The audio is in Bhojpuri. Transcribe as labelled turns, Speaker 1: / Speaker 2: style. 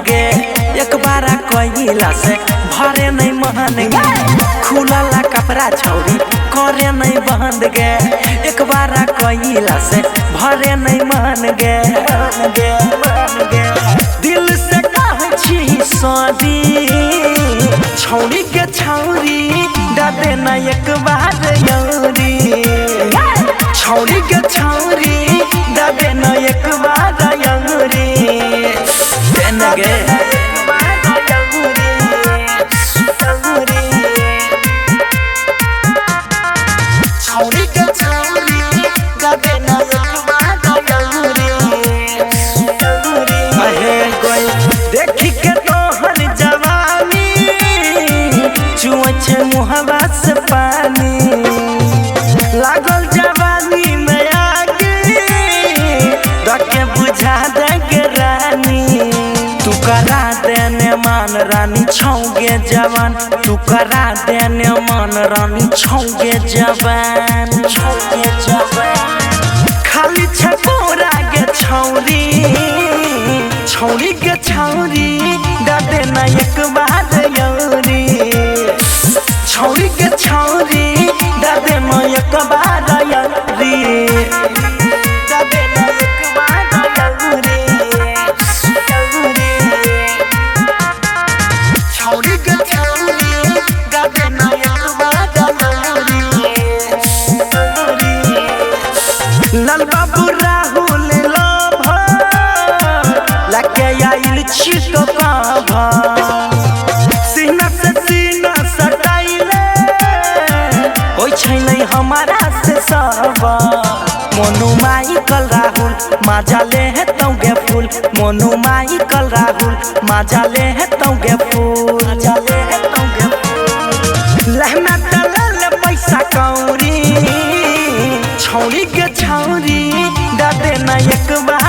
Speaker 1: गे एक बारा कइला से भरे नहीं मन गे खुला कपड़ा छौरी करे नहीं बंद गे एक बारा कइला से भरे नहीं मन गे दिल से कह छी सदी छौरी के छौरी दे न एक बार यौरी छौरी के छौरी दे न एक बार यौरी देन गे छौरी के छौरी दे न एक बार यौरी अहे गोई देखी के तोहर जवानी चुआ छे मुहवा से पानी लागल जवानी में आगे रखे बुझा दे रानी तू करा देने मान रानी छौगे जवान तू करा देने मान रानी छौगे जवान खाली छकोरा गे छौरी छौरी के छौरी दे न एक बार यौरी छौरी के छौरी दे न एक बार यौरी दे न एक बार यौरी छौरी के छौरी दे न एक बार यौरी लाल बाबू राहुल लगे आइल छिटो काभा सीना से सीना सटाइले कोई छै नहीं हमारा से सबा मोनू माइकल राहुल माजा ले है तौगे फूल मोनू माइकल राहुल माजा ले है तौगे फूल लहना दलाल पैसा कौरी छौरी के छौरी दे न एक बार